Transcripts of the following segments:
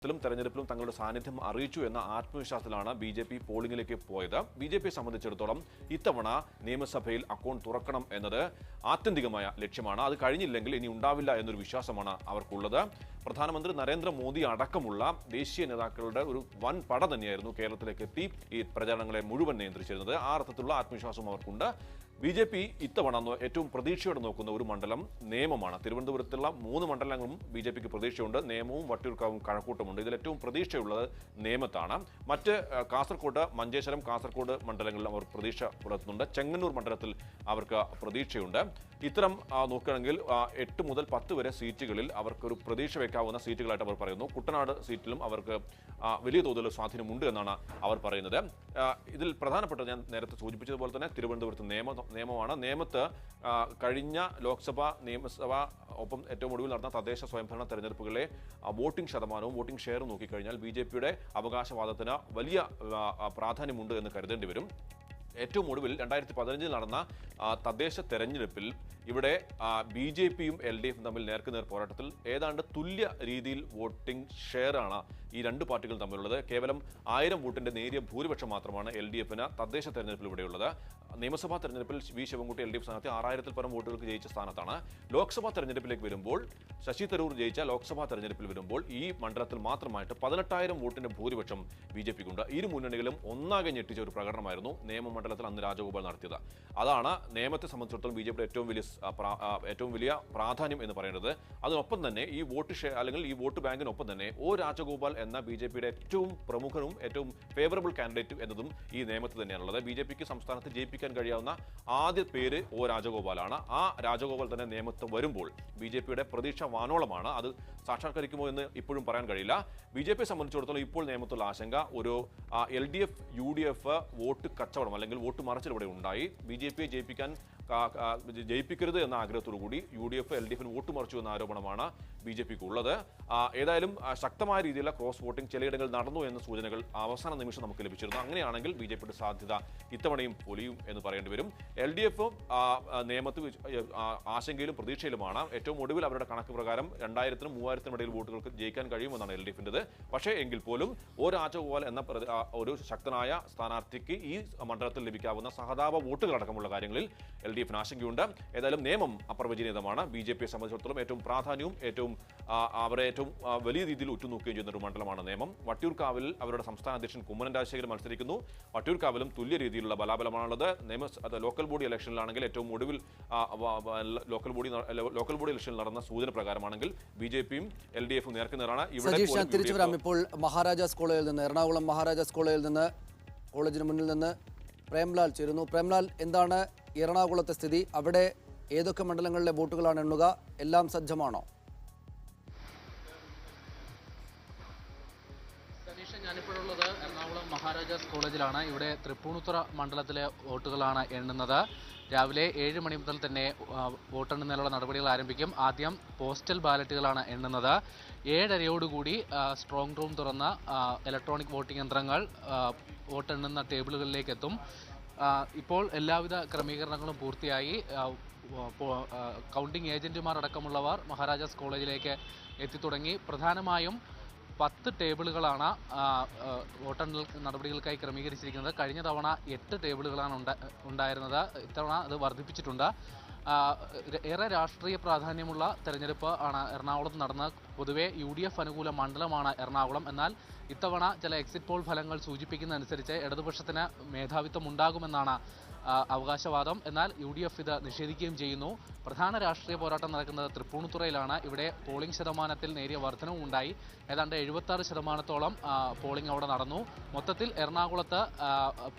തെരഞ്ഞെടുപ്പിലും തങ്ങളുടെ സാന്നിധ്യം അറിയിച്ചു എന്ന ആത്മവിശ്വാസത്തിലാണ് ബി.ജെ.പി പോളിംഗിലേക്ക് പോയത്. ബി.ജെ.പിയെ സംബന്ധിച്ചിടത്തോളം ഇത്തവണ നിയമസഭയിൽ അക്കൗണ്ട് തുറക്കണം എന്നത് ആത്യന്തികമായ ലക്ഷ്യമാണ്. അത് കഴിഞ്ഞില്ലെങ്കിൽ ഇനി ഉണ്ടാവില്ല എന്നൊരു വിശ്വാസമാണ് അവർക്കുള്ളത്. പ്രധാനമന്ത്രി നരേന്ദ്രമോദി അടക്കമുള്ള ദേശീയ നേതാക്കളുടെ ഒരു വൻ പട തന്നെയായിരുന്നു കേരളത്തിലേക്ക് എത്തി ഈ പ്രചാരണങ്ങളെ മുഴുവൻ നിയന്ത്രിച്ചിരുന്നത്. ആ അർത്ഥത്തിലുള്ള ആത്മവിശ്വാസം അവർക്കുണ്ട്. ബി.ജെ.പി ഇത്തവണ ഏറ്റവും പ്രതീക്ഷയോടെ നോക്കുന്ന ഒരു മണ്ഡലം നേമമാണ്. തിരുവനന്തപുരത്തുള്ള 3 മണ്ഡലങ്ങളും ബി.ജെ.പിക്ക് പ്രതീക്ഷയുണ്ട്. നേമവും വട്ടിയൂർക്കാവും കഴക്കൂട്ടുമുണ്ട്. ഇതിൽ ഏറ്റവും പ്രതീക്ഷയുള്ളത് നേമത്താണ്. മറ്റ് കാസർകോട്, മഞ്ചേശ്വരം, കാസർകോട് മണ്ഡലങ്ങളിൽ അവർ പ്രതീക്ഷ പുലർത്തുന്നുണ്ട്. ചെങ്ങന്നൂർ മണ്ഡലത്തിൽ അവർക്ക് പ്രതീക്ഷയുണ്ട്. ഇത്തരം നോക്കുകയാണെങ്കിൽ 8 മുതൽ 10 വരെ സീറ്റുകളിൽ അവർക്കൊരു പ്രതീക്ഷ വെക്കാവുന്ന സീറ്റുകളായിട്ട് അവർ പറയുന്നു. കുട്ടനാട് സീറ്റിലും അവർക്ക് വലിയ തോതിൽ സ്വാധീനമുണ്ട് എന്നാണ് അവർ പറയുന്നത്. ഇതിൽ പ്രധാനപ്പെട്ട ഞാൻ നേരത്തെ സൂചിപ്പിച്ചതുപോലെ തന്നെ തിരുവനന്തപുരത്ത് നിയമമാണ്. നേമത്ത് കഴിഞ്ഞ ലോക്സഭ, നിയമസഭ ഒപ്പം ഏറ്റവും ഒടുവിൽ നടന്ന തദ്ദേശ സ്വയംഭരണ തെരഞ്ഞെടുപ്പുകളിലെ വോട്ടിംഗ് ശതമാനവും വോട്ടിംഗ് ഷെയറും നോക്കിക്കഴിഞ്ഞാൽ ബി.ജെ.പിയുടെ അവകാശവാദത്തിന് വലിയ പ്രാധാന്യമുണ്ട് എന്ന് കരുതേണ്ടി വരും. ഏറ്റവും ഒടുവിൽ 2015 നടന്ന തദ്ദേശ തെരഞ്ഞെടുപ്പിൽ ഇവിടെ ബി.ജെ.പിയും എൽ.ഡി.എഫും തമ്മിൽ നേർക്കുനേർ പോരാട്ടത്തിൽ ഏതാണ്ട് തുല്യ രീതിയിൽ വോട്ടിംഗ് ഷെയറാണ് ഈ രണ്ട് പാർട്ടികൾ തമ്മിലുള്ളത്. കേവലം 1000 വോട്ടിന്റെ നേരിയ ഭൂരിപക്ഷം മാത്രമാണ് എൽ.ഡി.എഫിന് തദ്ദേശ തെരഞ്ഞെടുപ്പിൽ ഇവിടെയുള്ളത്. നിയമസഭാ തെരഞ്ഞെടുപ്പിൽ വി ശിവൻകുട്ടി എൽ.ഡി.എഫ് സ്ഥാനത്ത് 6000-ൽ പരം വോട്ടുകൾക്ക് ജയിച്ച സ്ഥാനത്താണ്. ലോക്സഭാ തെരഞ്ഞെടുപ്പിലേക്ക് വരുമ്പോൾ ശശി തരൂർ ജയിച്ച ലോക്സഭാ തെരഞ്ഞെടുപ്പിൽ വരുമ്പോൾ ഈ മണ്ഡലത്തിൽ മാത്രമായിട്ട് 18000 വോട്ടിന്റെ ഭൂരിപക്ഷം ബി.ജെ.പിക്കുണ്ട്. ഇരു മുന്നണികളും ഒന്നാകെ ഞെട്ടിച്ച ഒരു പ്രകടനമായിരുന്നു നേമ മണ്ഡലത്തിൽ അന്ന് രാജഗോപാൽ നടത്തിയത്. അതാണ് നേമത്തെ സംബന്ധിച്ചിടത്തോളം ബി.ജെ.പിയുടെ ഏറ്റവും വലിയ പ്രാധാന്യം എന്ന് പറയുന്നത്. അതിനൊപ്പം തന്നെ ഈ വോട്ട് ഷെയർ അല്ലെങ്കിൽ ഈ വോട്ട് ബാങ്കിനൊപ്പം തന്നെ രാജഗോപാൽ എന്ന ബി.ജെ.പിയുടെ ഏറ്റവും പ്രമുഖനും ഏറ്റവും ഫേവറബിൾ കാൻഡിഡേറ്റും എന്നതും ഈ നിയമത്തിൽ തന്നെയാണുള്ളത്. ബി.ജെ.പിക്ക് സംസ്ഥാനത്ത് ജയിപ്പിക്കാൻ കഴിയാവുന്ന ആദ്യ പേര് രാജഗോപാലാണ്. ആ രാജഗോപാൽ തന്നെ നിയമത്ത് വരുമ്പോൾ ബി.ജെ.പിയുടെ പ്രതീക്ഷ വാനോളമാണ്. അത് സാക്ഷാത്കരിക്കുമോ എന്ന് ഇപ്പോഴും പറയാൻ കഴിയില്ല. ബി.ജെ.പിയെ സംബന്ധിച്ചിടത്തോളം ഇപ്പോൾ നിയമത്തുള്ള ആശങ്ക ഒരു എൽ.ഡി.എഫ്, യു.ഡി.എഫ് വോട്ട് കച്ചവടം അല്ലെങ്കിൽ വോട്ട് മറിച്ചിൽ ഇവിടെ ഉണ്ടായി. ബി.ജെ.പിയെ ജയിപ്പിക്കരുത് എന്ന ആഗ്രഹത്തോടു കൂടി യു.ഡി.എഫ്, എൽ.ഡി.എഫിന് വോട്ട് മറിച്ചു എന്ന ആരോപണമാണ് ബി.ജെ.പിക്ക് ഉള്ളത്. ഏതായാലും ശക്തമായ രീതിയിലുള്ള ക്രോസ് വോട്ടിംഗ് ചിലയിടങ്ങളിൽ നടന്നു എന്ന സൂചനകൾ അവസാന നിമിഷം നമുക്ക് ലഭിച്ചിരുന്നു. അങ്ങനെയാണെങ്കിൽ ബി.ജെ.പിയുടെ സാധ്യത ഇത്തവണയും പൊലിയും എന്ന് പറയേണ്ടി വരും. എൽ.ഡി.എഫും നിയമത്ത് ആശങ്കയിലും പ്രതീക്ഷയിലുമാണ്. ഏറ്റവും ഒടുവിൽ അവരുടെ കണക്ക് പ്രകാരം 2000-നും 3000-നും ഇടയിൽ വോട്ടുകൾക്ക് ജയിക്കാൻ കഴിയുമെന്നാണ് എൽ.ഡി.എഫിൻ്റെത്. പക്ഷേ എങ്കിൽ പോലും രാജഗോപാൽ എന്ന ഒരു ശക്തനായ സ്ഥാനാർത്ഥിക്ക് ഈ മണ്ഡലത്തിൽ ലഭിക്കാവുന്ന സഹതാപ വോട്ടുകളടക്കമുള്ള കാര്യങ്ങളിൽ എൽ.ഡി.എഫിന് ആശങ്കയുണ്ട്. ഏതായാലും നിയമം അപ്രവചനീയമാണ്. ബി.ജെ.പിയെ സംബന്ധിച്ചിടത്തോളം ഏറ്റവും പ്രാധാന്യവും അവരെ ഏറ്റവും വലിയ രീതിയിൽ ഉറ്റുനോക്കുകയും ചെയ്യുന്ന ഒരു മണ്ഡലമാണ് നിയമം. വട്ടിയൂർക്കാവിൽ അവരുടെ സംസ്ഥാന അധ്യക്ഷൻ കുമ്മനം രാജശേഖരൻ മത്സരിക്കുന്നു. വട്ടിയൂർക്കാവിലും തുല്യ രീതിയിലുള്ള ബലാബലമാണുള്ളത്. ലോക്കൽ ബോഡി ഇലക്ഷനിലാണെങ്കിൽ ഏറ്റവും ഒടുവിൽ ലോക്കൽ ബോഡി ഇലക്ഷനിൽ നടന്ന സൂചന പ്രകാരമാണെങ്കിൽ ബി.ജെ.പിയും എൽ.ഡി.എഫും നേർക്കുനേറാണ്. തിരിച്ചു വരാം. ഇപ്പോൾ മഹാരാജാസ് കോളേജിൽ നിന്ന്, എറണാകുളം മഹാരാജാസ് കോളേജിൽ നിന്ന്, കോളേജിന് മുന്നിൽ നിന്ന് പ്രേംലാൽ ചേരുന്നു. പ്രേംലാൽ, എന്താണ് എറണാകുളത്തെ സ്ഥിതി? അവിടെ ഏതൊക്കെ മണ്ഡലങ്ങളിലെ വോട്ടുകളാണ് എണ്ണുക? എല്ലാം സജ്ജമാണോ? ഞാനിപ്പോഴുള്ളത് എറണാകുളം മഹാരാജാസ് കോളേജിലാണ്. ഇവിടെ തൃപ്പൂണിത്തുറ മണ്ഡലത്തിലെ വോട്ടുകളാണ് എണ്ണുന്നത്. രാവിലെ 7 മണി മുതൽ തന്നെ വോട്ടെണ്ണലിനുള്ള നടപടികൾ ആരംഭിക്കും. ആദ്യം പോസ്റ്റൽ ബാലറ്റുകളാണ് എണ്ണുന്നത്. 7:30യോടുകൂടി സ്ട്രോങ് റൂം തുറന്ന ഇലക്ട്രോണിക് വോട്ടിംഗ് യന്ത്രങ്ങൾ വോട്ടെണ്ണുന്ന ടേബിളുകളിലേക്ക് എത്തും. ഇപ്പോൾ എല്ലാവിധ ക്രമീകരണങ്ങളും പൂർത്തിയായി. കൗണ്ടിംഗ് ഏജന്റുമാർ അടക്കമുള്ളവർ മഹാരാജാസ് കോളേജിലേക്ക് എത്തിത്തുടങ്ങി. പ്രധാനമായും 10 ടേബിളുകളാണ് വോട്ടെണ്ണൽ നടപടികൾക്കായി ക്രമീകരിച്ചിരിക്കുന്നത്. കഴിഞ്ഞ തവണ 8 ടേബിളുകളാണ് ഉണ്ടായിരുന്നത്. ഇത്തവണ അത് വർദ്ധിപ്പിച്ചിട്ടുണ്ട്. ഏറെ രാഷ്ട്രീയ പ്രാധാന്യമുള്ള തെരഞ്ഞെടുപ്പ് ആണ് എറണാകുളത്ത് നടന്നത്. പൊതുവെ യു.ഡി.എഫ് അനുകൂല മണ്ഡലമാണ് എറണാകുളം. എന്നാൽ ഇത്തവണ ചില എക്സിറ്റ് പോൾ ഫലങ്ങൾ സൂചിപ്പിക്കുന്നതനുസരിച്ച് ഇടതുപക്ഷത്തിന് മേധാവിത്വം ഉണ്ടാകുമെന്നാണ് അവകാശവാദം. എന്നാൽ യു.ഡി.എഫ് ഇത് നിഷേധിക്കുകയും ചെയ്യുന്നു. പ്രധാന രാഷ്ട്രീയ പോരാട്ടം നടക്കുന്നത് തൃപ്പൂണിത്തുറയിലാണ്. ഇവിടെ പോളിംഗ് ശതമാനത്തിൽ നേരിയ വർധനവും ഉണ്ടായി. ഏതാണ്ട് 76% പോളിംഗ് അവിടെ നടന്നു. മൊത്തത്തിൽ എറണാകുളത്ത്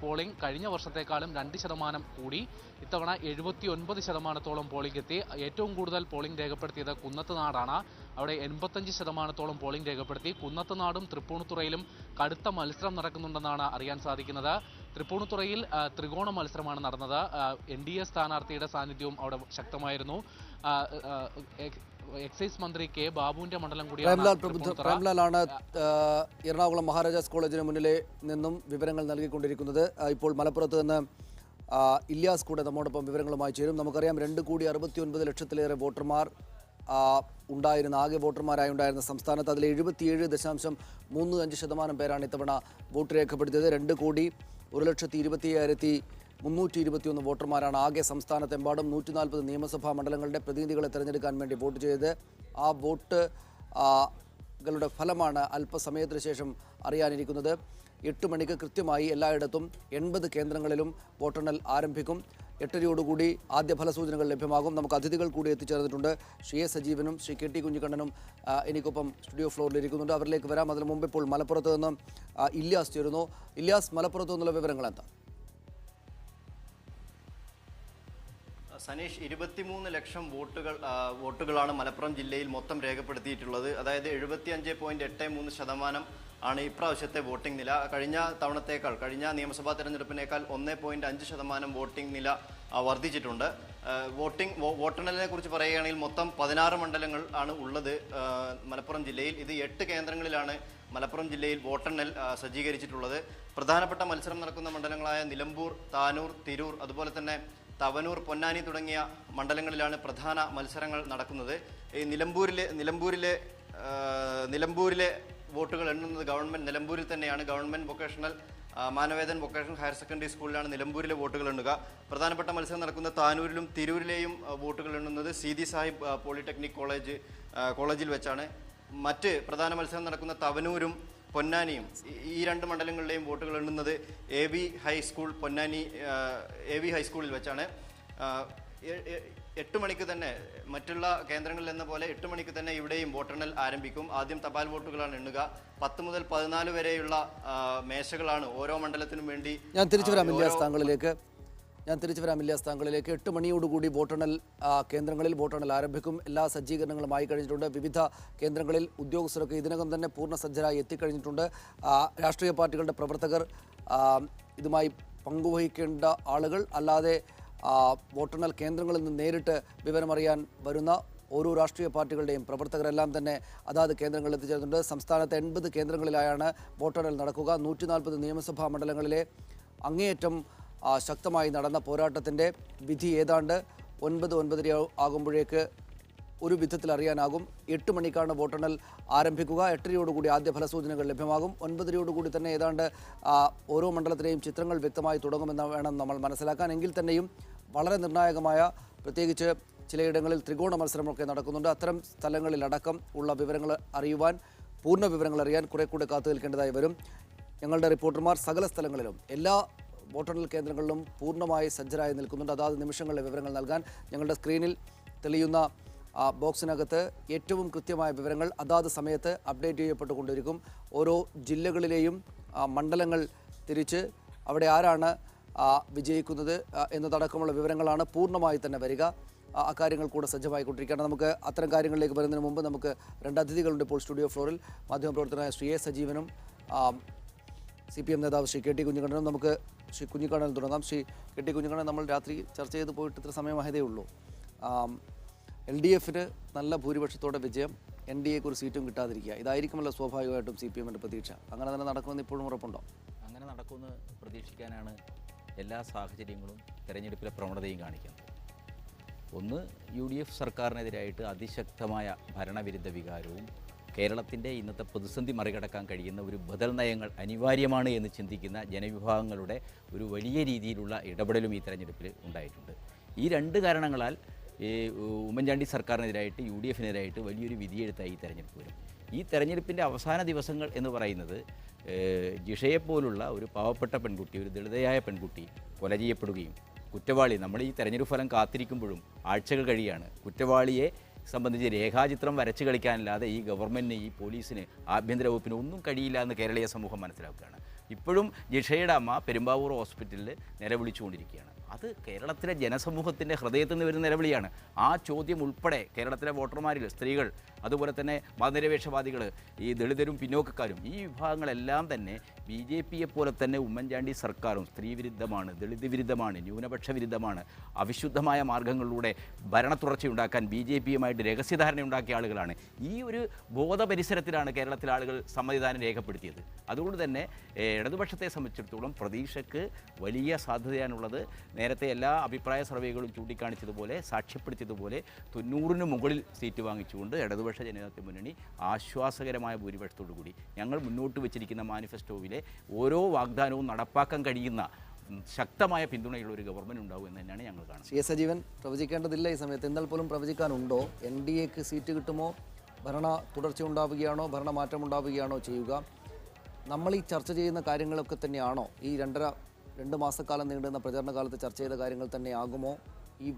പോളിംഗ് കഴിഞ്ഞ വർഷത്തേക്കാളും 2% കൂടി. ഇത്തവണ 79% പോളിംഗ് എത്തി. ഏറ്റവും കൂടുതൽ പോളിംഗ് രേഖപ്പെടുത്തിയത് കുന്നത്തുനാടാണ്. അവിടെ 85% പോളിംഗ് രേഖപ്പെടുത്തി. കുന്നത്തുനാടും തൃപ്പൂണിത്തുറയിലും കടുത്ത മത്സരം നടക്കുന്നുണ്ടെന്നാണ് അറിയാൻ സാധിക്കുന്നത്. തൃപ്പൂണിത്തുറയിൽ ത്രികോണ മത്സരമാണ് നടന്നത്. എൻ.ഡി.എ സ്ഥാനാർത്ഥിയുടെ സാന്നിധ്യവും അവിടെ ശക്തമായിരുന്നു. എക്സൈസ് മന്ത്രി കെ ബാബുവിന്റെ മണ്ഡലം കൂടിയാണ്. പ്രേംലാലാണ് എറണാകുളം മഹാരാജാസ് കോളേജിന് മുന്നിലെ നിന്നും വിവരങ്ങൾ നൽകിക്കൊണ്ടിരിക്കുന്നത്. ഇപ്പോൾ മലപ്പുറത്ത് നിന്ന് ഇല്യാസ് കൂടെ നമ്മോടൊപ്പം വിവരങ്ങളുമായി ചേരും. നമുക്കറിയാം 2,69,00,000-ലേറെ വോട്ടർമാർ ഉണ്ടായിരുന്ന ആകെ വോട്ടർമാരായി ഉണ്ടായിരുന്ന സംസ്ഥാനത്ത് അതിൽ 77.35% പേരാണ് ഇത്തവണ വോട്ട് രേഖപ്പെടുത്തിയത്. 2,01,25,321 വോട്ടർമാരാണ് ആകെ സംസ്ഥാനത്തെമ്പാടും 140 നിയമസഭാ മണ്ഡലങ്ങളുടെ പ്രതിനിധികളെ തിരഞ്ഞെടുക്കാൻ വേണ്ടി വോട്ട് ചെയ്തത്. ആ വോട്ടുകളുടെ ഫലമാണ് അല്പസമയത്തിന് ശേഷം അറിയാനിരിക്കുന്നത്. 8 മണിക്ക് കൃത്യമായി എല്ലായിടത്തും 80 കേന്ദ്രങ്ങളിലും വോട്ടെണ്ണൽ ആരംഭിക്കും. 8:30 ആദ്യ ഫലസൂചനകൾ ലഭ്യമാകും. നമുക്ക് അതിഥികൾ കൂടി എത്തിച്ചേർന്നിട്ടുണ്ട്. ശ്രീ എ സജീവനും ശ്രീ കെ ടി കുഞ്ഞിക്കണ്ണനും എനിക്കൊപ്പം സ്റ്റുഡിയോ ഫ്ലോറിൽ ഇരിക്കുന്നുണ്ട്. അവരിലേക്ക് വരാം. അതിനു മുമ്പ് ഇപ്പോൾ മലപ്പുറത്ത് നിന്ന് ഇല്യാസ് ചേരുന്നു. ഇല്യാസ്, മലപ്പുറത്ത് നിന്നുള്ള വിവരങ്ങൾ എന്താ? സനീഷ്, 23 ലക്ഷം വോട്ടുകളാണ് മലപ്പുറം ജില്ലയിൽ മൊത്തം രേഖപ്പെടുത്തിയിട്ടുള്ളത്. അതായത് 75.83% ആണ് ഇപ്രാവശ്യത്തെ വോട്ടിംഗ് നില. കഴിഞ്ഞ നിയമസഭാ തെരഞ്ഞെടുപ്പിനേക്കാൾ 1.5% വോട്ടിംഗ് നില വർദ്ധിച്ചിട്ടുണ്ട്. വോട്ടെണ്ണലിനെ കുറിച്ച് പറയുകയാണെങ്കിൽ മൊത്തം 16 മണ്ഡലങ്ങൾ ആണ് ഉള്ളത് മലപ്പുറം ജില്ലയിൽ. ഇത് 8 കേന്ദ്രങ്ങളിലാണ് മലപ്പുറം ജില്ലയിൽ വോട്ടെണ്ണൽ സജ്ജീകരിച്ചിട്ടുള്ളത്. പ്രധാനപ്പെട്ട മത്സരം നടക്കുന്ന മണ്ഡലങ്ങളായ നിലമ്പൂർ, താനൂർ, തിരൂർ, അതുപോലെ തന്നെ തവനൂർ, പൊന്നാനി തുടങ്ങിയ മണ്ഡലങ്ങളിലാണ് പ്രധാന മത്സരങ്ങൾ നടക്കുന്നത്. ഈ നിലമ്പൂരിലെ വോട്ടുകൾ എണ്ണുന്നത് നിലമ്പൂരിൽ തന്നെയാണ്. Government vocational Manavedan vocational higher secondary സ്കൂളിലാണ് നിലമ്പൂരിലെ വോട്ടുകൾ എണ്ണുക. പ്രധാനപ്പെട്ട മത്സരം നടക്കുന്ന താനൂരിലും തിരൂരിലെയും വോട്ടുകൾ എണ്ണുന്നത് സീതി സാഹിബ് പോളിടെക്നിക് കോളേജിൽ വെച്ചാണ്. മറ്റ് പ്രധാന മത്സരം നടക്കുന്ന തവനൂരും പൊന്നാനിയും ഈ 2 മണ്ഡലങ്ങളിലെയും വോട്ടുകൾ എണ്ണുന്നത് AV ഹൈസ്കൂളിൽ വെച്ചാണ്. 8 മണിക്ക് തന്നെ മറ്റുള്ള കേന്ദ്രങ്ങളിൽ എന്ന പോലെ 8 മണിക്ക് തന്നെ ഇവിടെയും വോട്ടെണ്ണൽ ആരംഭിക്കും. ആദ്യം തപാൽ വോട്ടുകളാണ് എണ്ണുക. 10 മുതൽ 14 വരെയുള്ള മേശകളാണ് ഓരോ മണ്ഡലത്തിനും വേണ്ടി. ഞാൻ തിരിച്ചു വരാം ഇല്യാസ് താങ്കളിലേക്ക്. 8 മണിയോടുകൂടി വോട്ടെണ്ണൽ കേന്ദ്രങ്ങളിൽ വോട്ടെണ്ണൽ ആരംഭിക്കും. എല്ലാ സജ്ജീകരണങ്ങളുമായി കഴിഞ്ഞിട്ടുണ്ട്. വിവിധ കേന്ദ്രങ്ങളിൽ ഉദ്യോഗസ്ഥരൊക്കെ ഇതിനകം തന്നെ പൂർണ്ണ സജ്ജരായി എത്തിക്കഴിഞ്ഞിട്ടുണ്ട്. രാഷ്ട്രീയ പാർട്ടികളുടെ പ്രവർത്തകർ, ഇതുമായി പങ്കുവഹിക്കേണ്ട ആളുകൾ, അല്ലാതെ വോട്ടെണ്ണൽ കേന്ദ്രങ്ങളിൽ നിന്ന് നേരിട്ട് വിവരമറിയാൻ വരുന്ന ഓരോ രാഷ്ട്രീയ പാർട്ടികളുടെയും പ്രവർത്തകരെല്ലാം തന്നെ അതാത് കേന്ദ്രങ്ങളിൽ എത്തിച്ചേർന്നിട്ടുണ്ട്. സംസ്ഥാനത്തെ 80 കേന്ദ്രങ്ങളിലായാണ് വോട്ടെണ്ണൽ നടക്കുക. 140 നിയമസഭാ മണ്ഡലങ്ങളിലെ അങ്ങേയറ്റം ശക്തമായി നടന്ന പോരാട്ടത്തിൻ്റെ വിധി ഏതാണ്ട് 9-9:30 ആകുമ്പോഴേക്ക് ഒരു വിധത്തിൽ അറിയാനാകും. 8 മണിക്കാണ് വോട്ടെണ്ണൽ ആരംഭിക്കുക. 8:30 ആദ്യ ഫലസൂചനകൾ ലഭ്യമാകും. 9:30 തന്നെ ഏതാണ്ട് ഓരോ മണ്ഡലത്തിലെയും ചിത്രങ്ങൾ വ്യക്തമായി തുടങ്ങുമെന്ന് വേണം നമ്മൾ മനസ്സിലാക്കാൻ. എങ്കിൽ തന്നെയും വളരെ നിർണായകമായ, പ്രത്യേകിച്ച് ചിലയിടങ്ങളിൽ ത്രികോണ മത്സരമൊക്കെ നടക്കുന്നുണ്ട്. അത്തരം സ്ഥലങ്ങളിലടക്കം ഉള്ള വിവരങ്ങൾ അറിയുവാൻ, പൂർണ്ണ വിവരങ്ങൾ അറിയാൻ കുറെ കൂടെ കാത്തു നിൽക്കേണ്ടതായി വരും. ഞങ്ങളുടെ റിപ്പോർട്ടർമാർ സകല സ്ഥലങ്ങളിലും എല്ലാ വോട്ടെണ്ണൽ കേന്ദ്രങ്ങളിലും പൂർണ്ണമായി സജ്ജരായി നിൽക്കുന്നുണ്ട്. അതാത് നിമിഷങ്ങളിലെ വിവരങ്ങൾ നൽകാൻ ഞങ്ങളുടെ സ്ക്രീനിൽ തെളിയുന്ന ബോക്സിനകത്ത് ഏറ്റവും കൃത്യമായ വിവരങ്ങൾ അതാത് സമയത്ത് അപ്ഡേറ്റ് ചെയ്യപ്പെട്ടുകൊണ്ടിരിക്കും. ഓരോ ജില്ലകളിലെയും മണ്ഡലങ്ങൾ തിരിച്ച് അവിടെ ആരാണ് വിജയിക്കുന്നത് എന്നതടക്കമുള്ള വിവരങ്ങളാണ് പൂർണ്ണമായി തന്നെ വരിക. അക്കാര്യങ്ങൾ കൂടെ സജ്ജമായിക്കൊണ്ടിരിക്കുകയാണ്. നമുക്ക് അത്തരം കാര്യങ്ങളിലേക്ക് വരുന്നതിന് മുമ്പ് നമുക്ക് 2 അതിഥികളുണ്ട് ഇപ്പോൾ സ്റ്റുഡിയോ ഫ്ലോറിൽ. മാധ്യമപ്രവർത്തകനായ ശ്രീ എ സജീവനും CPM നേതാവ് ശ്രീ കെ ടി കുഞ്ഞിക്കണ്ണനും. നമുക്ക് ശ്രീ കുഞ്ഞിക്കണ്ണനിൽ തുടങ്ങാം. ശ്രീ കെ ടി കുഞ്ഞിക്കണ്ണൻ, നമ്മൾ രാത്രി ചർച്ച ചെയ്ത് പോയിട്ട് ഇത്ര സമയമായതേ ഉള്ളൂ. LDFന് നല്ല ഭൂരിപക്ഷത്തോടെ വിജയം, NDAക്ക് ഒരു സീറ്റും കിട്ടാതിരിക്കുക, ഇതായിരിക്കുമല്ലോ സ്വാഭാവികമായിട്ടും CPMൻ്റെ പ്രതീക്ഷ. അങ്ങനെ തന്നെ നടക്കുമെന്ന് ഇപ്പോഴും ഉറപ്പുണ്ടോ? അങ്ങനെ നടക്കുമെന്ന് പ്രതീക്ഷിക്കാനാണ് എല്ലാ സാഹചര്യങ്ങളും തെരഞ്ഞെടുപ്പിലെ പ്രവണതയും കാണിക്കുന്നത്. ഒന്ന്, UDF സർക്കാരിനെതിരായിട്ട് അതിശക്തമായ ഭരണവിരുദ്ധ വികാരവും കേരളത്തിൻ്റെ ഇന്നത്തെ പ്രതിസന്ധി മറികടക്കാൻ കഴിയുന്ന ഒരു ബദൽ നയങ്ങൾ അനിവാര്യമാണ് എന്ന് ചിന്തിക്കുന്ന ജനവിഭാഗങ്ങളുടെ ഒരു വലിയ രീതിയിലുള്ള ഇടപെടലും ഈ തെരഞ്ഞെടുപ്പിൽ ഉണ്ടായിട്ടുണ്ട്. ഈ 2 കാരണങ്ങളാൽ ഉമ്മൻചാണ്ടി സർക്കാരിനെതിരായിട്ട് UDFനെതിരായിട്ട് വലിയൊരു വിധിയെഴുത്തായി ഈ തെരഞ്ഞെടുപ്പ് വരും. ഈ തെരഞ്ഞെടുപ്പിൻ്റെ അവസാന ദിവസങ്ങൾ എന്ന് പറയുന്നത് ജിഷയെപ്പോലുള്ള ഒരു പാവപ്പെട്ട പെൺകുട്ടി, ഒരു ദളിതയായ പെൺകുട്ടി കൊല ചെയ്യപ്പെടുകയും കുറ്റവാളി, നമ്മൾ ഈ തെരഞ്ഞെടുപ്പ് ഫലം കാത്തിരിക്കുമ്പോഴും ആഴ്ചകൾ കഴിയാണ്, കുറ്റവാളിയെ സംബന്ധിച്ച് രേഖാചിത്രം വരച്ച് കളിക്കാനില്ലാതെ ഈ ഗവൺമെൻറ്റിന്, ഈ പോലീസിന്, ആഭ്യന്തര വകുപ്പിന് ഒന്നും കഴിയില്ല എന്ന് കേരളീയ സമൂഹം മനസ്സിലാക്കുകയാണ്. ഇപ്പോഴും ജിഷയുടെ അമ്മ പെരുമ്പാവൂർ ഹോസ്പിറ്റലിൽ നിലവിളിച്ചുകൊണ്ടിരിക്കുകയാണ്. അത് കേരളത്തിലെ ജനസമൂഹത്തിൻ്റെ ഹൃദയത്തിൽ നിന്ന് വരുന്ന നിലവിളിയാണ്. ആ ചോദ്യം ഉൾപ്പെടെ കേരളത്തിലെ വോട്ടർമാരിൽ സ്ത്രീകൾ, അതുപോലെ തന്നെ മതനിരപേക്ഷവാദികൾ, ഈ ദളിതരും പിന്നോക്കക്കാരും, ഈ വിഭാഗങ്ങളെല്ലാം തന്നെ BJPയെ പോലെ തന്നെ ഉമ്മൻചാണ്ടി സർക്കാരും സ്ത്രീവിരുദ്ധമാണ്, ദളിത് വിരുദ്ധമാണ്, ന്യൂനപക്ഷ വിരുദ്ധമാണ്, അവിശുദ്ധമായ മാർഗങ്ങളിലൂടെ ഭരണത്തുടർച്ചയുണ്ടാക്കാൻ BJPയുമായിട്ട് രഹസ്യധാരണ ഉണ്ടാക്കിയ ആളുകളാണ്. ഈ ഒരു ബോധപരിസരത്തിലാണ് കേരളത്തിലെ ആളുകൾ സമ്മതിദാനം രേഖപ്പെടുത്തിയത്. അതുകൊണ്ട് തന്നെ ഇടതുപക്ഷത്തെ സംബന്ധിച്ചിടത്തോളം പ്രതീക്ഷയ്ക്ക് വലിയ സാധ്യതയാണുള്ളത്. നേരത്തെ എല്ലാ അഭിപ്രായ സർവേകളും ചൂണ്ടിക്കാണിച്ചതുപോലെ സാക്ഷ്യപ്പെടുത്തിയതുപോലെ 90-ന് മുകളിൽ സീറ്റ് വാങ്ങിച്ചുകൊണ്ട് ഇടതുപക്ഷ ജനാധിപത്യ മുന്നണി ആശ്വാസകരമായ ഭൂരിപക്ഷത്തോടു കൂടി ഞങ്ങൾ മുന്നോട്ട് വെച്ചിരിക്കുന്ന മാനിഫെസ്റ്റോവിലെ ഓരോ വാഗ്ദാനവും നടപ്പാക്കാൻ കഴിയുന്ന ശക്തമായ പിന്തുണയുള്ള ഒരു ഗവൺമെൻറ് ഉണ്ടാവും എന്ന് തന്നെയാണ് ഞങ്ങൾ കാണുന്നത്. CS സജീവൻ, പ്രവചിക്കേണ്ടതില്ല ഈ സമയത്ത്, എന്നാൽ പോലും പ്രവചിക്കാനുണ്ടോ? NDAക്ക് സീറ്റ് കിട്ടുമോ? ഭരണ തുടർച്ച ഉണ്ടാവുകയാണോ? ഭരണമാറ്റം ഉണ്ടാവുകയാണോ ചെയ്യുക? നമ്മൾ ഈ ചർച്ച ചെയ്യുന്ന കാര്യങ്ങളൊക്കെ തന്നെയാണോ ഈ 2 മാസക്കാലം നീണ്ടുന്ന പ്രചരണ കാലത്ത് ചർച്ച ചെയ്ത കാര്യങ്ങൾ തന്നെയാകുമോ ഈ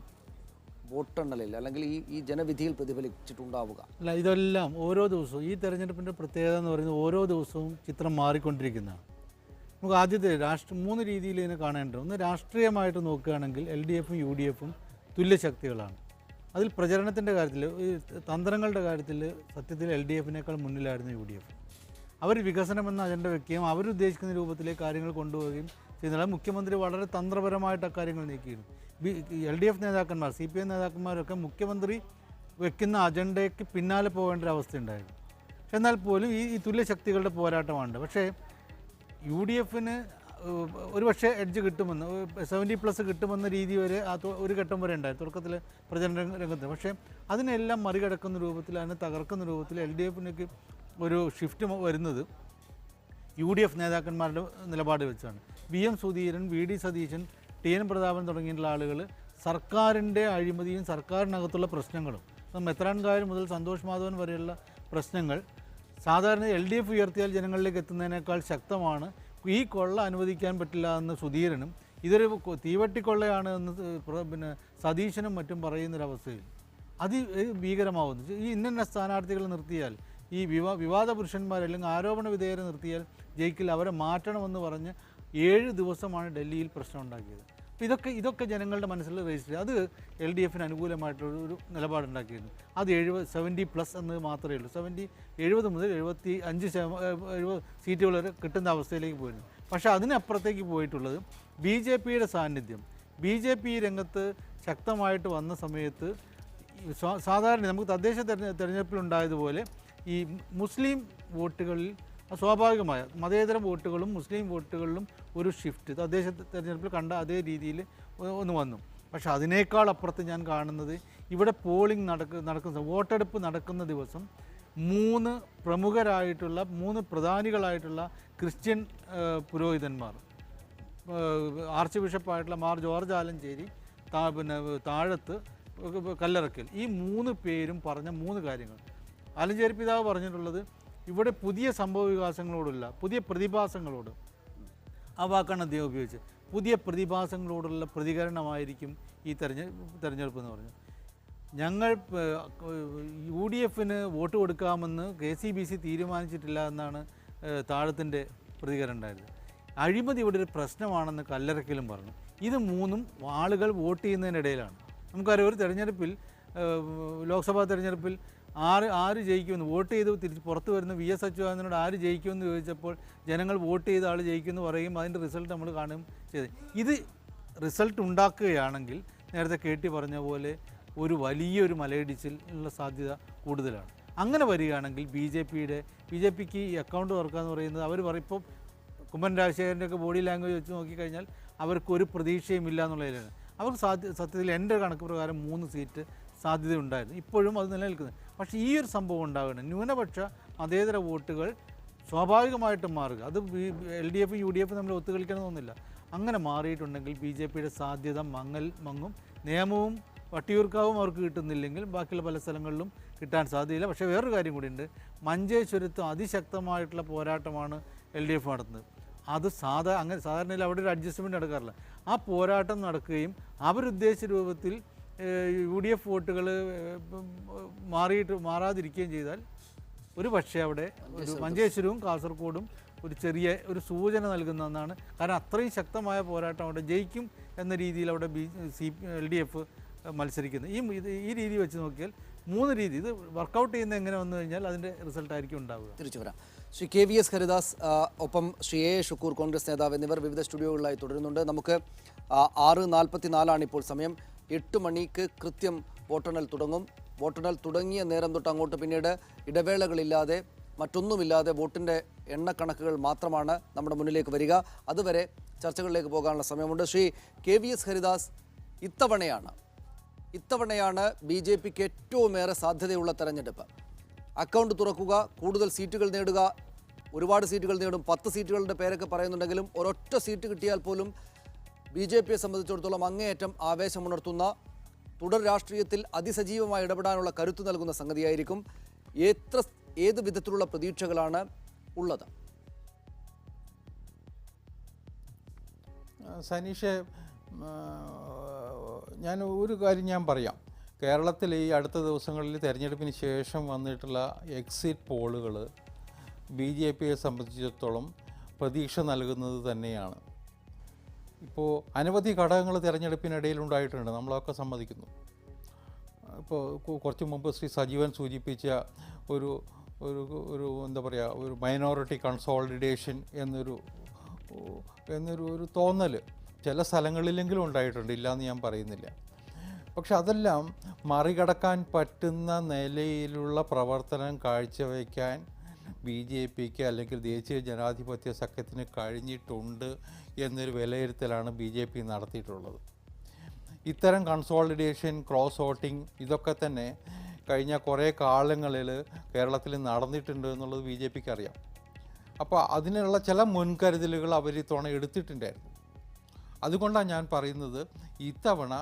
വോട്ടെണ്ണലിൽ അല്ലെങ്കിൽ ഈ ജനവിധിയിൽ പ്രതിഫലിച്ചിട്ടുണ്ടാവുക? അല്ല, ഇതെല്ലാം ഓരോ ദിവസവും ഈ തെരഞ്ഞെടുപ്പിൻ്റെ പ്രത്യേകത എന്ന് പറയുന്നത് ഓരോ ദിവസവും ചിത്രം മാറിക്കൊണ്ടിരിക്കുന്നതാണ്. നമുക്ക് ആദ്യത്തെ 3 രീതിയിൽ ഇതിനെ കാണേണ്ടത്. ഒന്ന്, രാഷ്ട്രീയമായിട്ട് നോക്കുകയാണെങ്കിൽ LDFും UDFും തുല്യശക്തികളാണ്. അതിൽ പ്രചരണത്തിൻ്റെ കാര്യത്തിൽ, ഈ തന്ത്രങ്ങളുടെ കാര്യത്തിൽ സത്യത്തിൽ LDFിനേക്കാൾ മുന്നിലായിരുന്നു UDF. അവർ വികസനം എന്ന അജണ്ട വയ്ക്കുകയും അവരുദ്ദേശിക്കുന്ന രൂപത്തിലേക്ക് കാര്യങ്ങൾ കൊണ്ടുപോവുകയും ചെയ്യുന്നില്ല. മുഖ്യമന്ത്രി വളരെ തന്ത്രപരമായിട്ട് അക്കാര്യങ്ങൾ നീക്കിയിരുന്നു. LDF നേതാക്കന്മാർ, CPM നേതാക്കന്മാരൊക്കെ മുഖ്യമന്ത്രി വയ്ക്കുന്ന അജണ്ടയ്ക്ക് പിന്നാലെ പോകേണ്ട ഒരു അവസ്ഥയുണ്ടായിരുന്നു. പക്ഷെ എന്നാൽ പോലും ഈ തുല്യശക്തികളുടെ പോരാട്ടമാണ്. പക്ഷേ UDFന് ഒരുപക്ഷെ എഡ്ജ് കിട്ടുമെന്ന്, 70+ കിട്ടുമെന്ന രീതി വരെ ഒരു ഘട്ടം വരെ ഉണ്ടായി തുടക്കത്തിൽ പ്രചരണ രംഗത്ത്. പക്ഷേ അതിനെല്ലാം മറികടക്കുന്ന രൂപത്തിൽ, അതിനെ തകർക്കുന്ന രൂപത്തിൽ LDFിലേക്ക് ഒരു ഷിഫ്റ്റ് വരുന്നത് UDF നേതാക്കന്മാരുടെ നിലപാട് വെച്ചാണ്. VM Sudheeran, VD Satheesan, TN Prathapan തുടങ്ങിയിട്ടുള്ള ആളുകൾ സർക്കാരിൻ്റെ അഴിമതിയും സർക്കാരിനകത്തുള്ള പ്രശ്നങ്ങളും, മെത്രാൻകാർ മുതൽ സന്തോഷ് മാധവൻ വരെയുള്ള പ്രശ്നങ്ങൾ സാധാരണ LDF ഉയർത്തിയാൽ ജനങ്ങളിലേക്ക് എത്തുന്നതിനേക്കാൾ ശക്തമാണ്. ഈ കൊള്ള അനുവദിക്കാൻ പറ്റില്ല എന്ന് സുധീരനും ഇതൊരു തീവട്ടിക്കൊള്ളയാണ് എന്ന് പിന്നെ സതീശനും മറ്റും പറയുന്നൊരവസ്ഥയിൽ അതിഭീകരമാവുന്നു. ഈ ഇന്ന സ്ഥാനാർത്ഥികൾ നിർത്തിയാൽ, ഈ വിവാദ പുരുഷന്മാർ അല്ലെങ്കിൽ ആരോപണ വിധേയരെ നിർത്തിയാൽ ജയിക്കില്ല, അവരെ മാറ്റണമെന്ന് പറഞ്ഞ് 7 ദിവസമാണ് ഡൽഹിയിൽ പ്രശ്നം ഉണ്ടാക്കിയത്. അപ്പോൾ ഇതൊക്കെ ജനങ്ങളുടെ മനസ്സിൽ രജിസ്റ്റർ ചെയ്ത് അത് LDFിന് അനുകൂലമായിട്ടുള്ളൊരു നിലപാടുണ്ടാക്കിയിരുന്നു. അത് 70+ എന്നത് മാത്രമേ ഉള്ളൂ. 70 മുതൽ 75 സീറ്റുകൾ വരെ കിട്ടുന്ന അവസ്ഥയിലേക്ക് പോയിരുന്നു. പക്ഷേ അതിനപ്പുറത്തേക്ക് പോയിട്ടുള്ളത് BJPയുടെ സാന്നിധ്യം. BJP രംഗത്ത് ശക്തമായിട്ട് വന്ന സമയത്ത് സാധാരണ നമുക്ക് തദ്ദേശ തെരഞ്ഞെടുപ്പിലുണ്ടായതുപോലെ ഈ മുസ്ലിം വോട്ടുകളിൽ സ്വാഭാവികമായ മതേതര വോട്ടുകളും മുസ്ലിം വോട്ടുകളിലും ഒരു ഷിഫ്റ്റ് തദ്ദേശ തെരഞ്ഞെടുപ്പിൽ കണ്ട അതേ രീതിയിൽ ഒന്ന് വന്നു. പക്ഷെ അതിനേക്കാൾ അപ്പുറത്ത് ഞാൻ കാണുന്നത് ഇവിടെ പോളിംഗ് നടക്കുന്ന വോട്ടെടുപ്പ് നടക്കുന്ന ദിവസം 3 പ്രമുഖരായിട്ടുള്ള 3 പ്രധാനികളായിട്ടുള്ള ക്രിസ്ത്യൻ പുരോഹിതന്മാർ, ആർച്ച് ബിഷപ്പായിട്ടുള്ള മാർ ജോർജ് ആലഞ്ചേരി, പിന്നെ താഴത്ത് കല്ലറക്കൽ, ഈ 3 പേരും പറഞ്ഞ 3 കാര്യങ്ങൾ. ആലഞ്ചേരി പിതാവ് പറഞ്ഞിട്ടുള്ളത് ഇവിടെ പുതിയ സംഭവ വികാസങ്ങളോടുള്ള പുതിയ പ്രതിഭാസങ്ങളോട്, ആ വാക്കാണ് അദ്ദേഹം ഉപയോഗിച്ചത്, പുതിയ പ്രതിഭാസങ്ങളോടുള്ള പ്രതികരണമായിരിക്കും ഈ തെരഞ്ഞെടുപ്പ് എന്ന് പറഞ്ഞു. ഞങ്ങൾ UDFന് വോട്ട് കൊടുക്കാമെന്ന് KCBC തീരുമാനിച്ചിട്ടില്ല എന്നാണ് താഴത്തിൻ്റെ പ്രതികരണം ഉണ്ടായത്. അഴിമതി ഇവിടെ ഒരു പ്രശ്നമാണെന്ന് കല്ലറക്കലും പറഞ്ഞു. ഇത് 3ഉം ആളുകൾ വോട്ട് ചെയ്യുന്നതിനിടയിലാണ്. നമുക്കറിയാം, ഒരു തെരഞ്ഞെടുപ്പിൽ, ലോക്സഭാ തെരഞ്ഞെടുപ്പിൽ ആര് ജയിക്കുമെന്ന് വോട്ട് ചെയ്ത് തിരിച്ച് പുറത്ത് വരുന്ന VS അച്യുതാനന്ദനോട് ആര് ജയിക്കുമെന്ന് ചോദിച്ചപ്പോൾ ജനങ്ങൾ വോട്ട് ചെയ്ത ആൾ ജയിക്കുമെന്ന് പറയും. അതിൻ്റെ റിസൾട്ട് നമ്മൾ കാണുകയും ചെയ്ത് ഇത് റിസൾട്ട് ഉണ്ടാക്കുകയാണെങ്കിൽ നേരത്തെ KT പറഞ്ഞ പോലെ ഒരു വലിയൊരു മലയിടിച്ചിൽ ഉള്ള സാധ്യത കൂടുതലാണ്. അങ്ങനെ വരികയാണെങ്കിൽ BJPക്ക് ഈ അക്കൗണ്ട് തുറക്കുക എന്ന് പറയുന്നത്, അവർ ഇപ്പോൾ കുമ്മൻ രാജശേഖരൻ്റെയൊക്കെ ബോഡി ലാംഗ്വേജ് വെച്ച് നോക്കിക്കഴിഞ്ഞാൽ അവർക്കൊരു പ്രതീക്ഷയും ഇല്ല എന്നുള്ളതിലാണ്. അവർക്ക് സത്യത്തിൽ എൻ്റെ കണക്ക് പ്രകാരം 3 സീറ്റ് സാധ്യതയുണ്ടായിരുന്നു. ഇപ്പോഴും അത് നിലനിൽക്കുന്നത്. പക്ഷേ ഈ ഒരു സംഭവം ഉണ്ടാകണം, ന്യൂനപക്ഷ മതേതര വോട്ടുകൾ സ്വാഭാവികമായിട്ടും മാറുക. അത് LDF UDF തമ്മിൽ ഒത്തുകളിക്കണമെന്നൊന്നുമില്ല. അങ്ങനെ മാറിയിട്ടുണ്ടെങ്കിൽ BJPയുടെ സാധ്യത മങ്ങും. നിയമവും വട്ടിയൂർക്കാവും അവർക്ക് കിട്ടുന്നില്ലെങ്കിൽ ബാക്കിയുള്ള പല സ്ഥലങ്ങളിലും കിട്ടാൻ സാധ്യതയില്ല. പക്ഷേ വേറൊരു കാര്യം കൂടിയുണ്ട്, മഞ്ചേശ്വരത്ത് അതിശക്തമായിട്ടുള്ള പോരാട്ടമാണ് LDF നടത്തുന്നത്. അത് സാധാരണയിൽ അവിടെ ഒരു അഡ്ജസ്റ്റ്മെൻറ്റ് നടക്കാറില്ല. ആ പോരാട്ടം നടക്കുകയും അവരുദ്ദേശിച്ച രൂപത്തിൽ UDF വോട്ടുകൾ മാറാതിരിക്കുകയും ചെയ്താൽ ഒരു പക്ഷേ അവിടെ ഒരു മഞ്ചേശ്വരവും കാസർഗോഡും ഒരു സൂചന നൽകുന്നതെന്നാണ്. കാരണം അത്രയും ശക്തമായ പോരാട്ടം അവിടെ ജയിക്കും എന്ന രീതിയിൽ അവിടെ LDF മത്സരിക്കുന്നത്. ഈ രീതി വെച്ച് നോക്കിയാൽ 3 രീതി ഇത് വർക്കൗട്ട് ചെയ്യുന്നത് എങ്ങനെ വന്നു കഴിഞ്ഞാൽ അതിൻ്റെ റിസൾട്ടായിരിക്കും ഉണ്ടാവുക. തിരിച്ചു വരാം. ശ്രീ KVS ഹരിദാസ്, ഒപ്പം ശ്രീ A ഷുക്കൂർ, കോൺഗ്രസ് നേതാവ് എന്നിവർ വിവിധ സ്റ്റുഡിയോകളിലായി തുടരുന്നുണ്ട്. നമുക്ക് 6:44 ഇപ്പോൾ സമയം. 8 മണിക്ക് കൃത്യം വോട്ടെണ്ണൽ തുടങ്ങും. വോട്ടെണ്ണൽ തുടങ്ങിയ നേരം തൊട്ട് അങ്ങോട്ട് പിന്നീട് ഇടവേളകളില്ലാതെ മറ്റൊന്നുമില്ലാതെ വോട്ടിൻ്റെ എണ്ണക്കണക്കുകൾ മാത്രമാണ് നമ്മുടെ മുന്നിലേക്ക് വരിക. അതുവരെ ചർച്ചകളിലേക്ക് പോകാനുള്ള സമയമുണ്ട്. ശ്രീ KVS ഹരിദാസ്, ഇത്തവണയാണ് BJPക്ക് ഏറ്റവുമേറെ സാധ്യതയുള്ള തെരഞ്ഞെടുപ്പ്. അക്കൗണ്ട് തുറക്കുക, കൂടുതൽ സീറ്റുകൾ നേടുക, ഒരുപാട് സീറ്റുകൾ നേടും. 10 സീറ്റുകളുടെ പേരൊക്കെ പറയുന്നുണ്ടെങ്കിലും ഒരൊറ്റ സീറ്റ് കിട്ടിയാൽ പോലും BJPയെ സംബന്ധിച്ചിടത്തോളം അങ്ങേയറ്റം ആവേശമുണർത്തുന്ന, തുടർ രാഷ്ട്രീയത്തിൽ അതിസജീവമായി ഇടപെടാനുള്ള കരുത്ത് നൽകുന്ന സംഗതിയായിരിക്കും. ഏത് വിധത്തിലുള്ള പ്രതീക്ഷകളാണ് ഉള്ളത്? സനീഷ്, ഞാൻ ഒരു കാര്യം ഞാൻ പറയാം. കേരളത്തിൽ ഈ അടുത്ത ദിവസങ്ങളിൽ തെരഞ്ഞെടുപ്പിന് ശേഷം വന്നിട്ടുള്ള എക്സിറ്റ് പോളുകൾ BJPയെ സംബന്ധിച്ചിടത്തോളം പ്രതീക്ഷ നൽകുന്നത് തന്നെയാണ്. ഇപ്പോൾ അനവധി ഘടകങ്ങൾ തെരഞ്ഞെടുപ്പിനിടയിൽ ഉണ്ടായിട്ടുണ്ട്, നമ്മളൊക്കെ സമ്മതിക്കുന്നു. ഇപ്പോൾ കുറച്ച് മുമ്പ് ശ്രീ സജീവൻ സൂചിപ്പിച്ച ഒരു ഒരു എന്താ പറയുക, ഒരു മൈനോറിറ്റി കൺസോളിഡേഷൻ എന്നൊരു തോന്നൽ ചില സ്ഥലങ്ങളിലെങ്കിലും ഉണ്ടായിട്ടുണ്ട്, ഇല്ലയെന്ന് ഞാൻ പറയുന്നില്ല. പക്ഷെ അതെല്ലാം മറികടക്കാൻ പറ്റുന്ന നിലയിലുള്ള പ്രവർത്തനം കാഴ്ചവെക്കാൻ BJPക്ക് അല്ലെങ്കിൽ ദേശീയ ജനാധിപത്യ സഖ്യത്തിന് കഴിഞ്ഞിട്ടുണ്ട് എന്നൊരു വിലയിരുത്തലാണ് BJP നടത്തിയിട്ടുള്ളത്. ഇത്തരം കൺസോളിഡേഷൻ, ക്രോസ് വോട്ടിംഗ് ഇതൊക്കെ തന്നെ കഴിഞ്ഞ കുറേ കാലങ്ങളിൽ കേരളത്തിൽ നടന്നിട്ടുണ്ട് എന്നുള്ളത് BJPക്ക് അറിയാം. അപ്പോൾ അതിനുള്ള ചില മുൻകരുതലുകൾ അവർ ഇത്തവണ എടുത്തിട്ടുണ്ടായിരുന്നു. അതുകൊണ്ടാണ് ഞാൻ പറയുന്നത്, ഇത്തവണ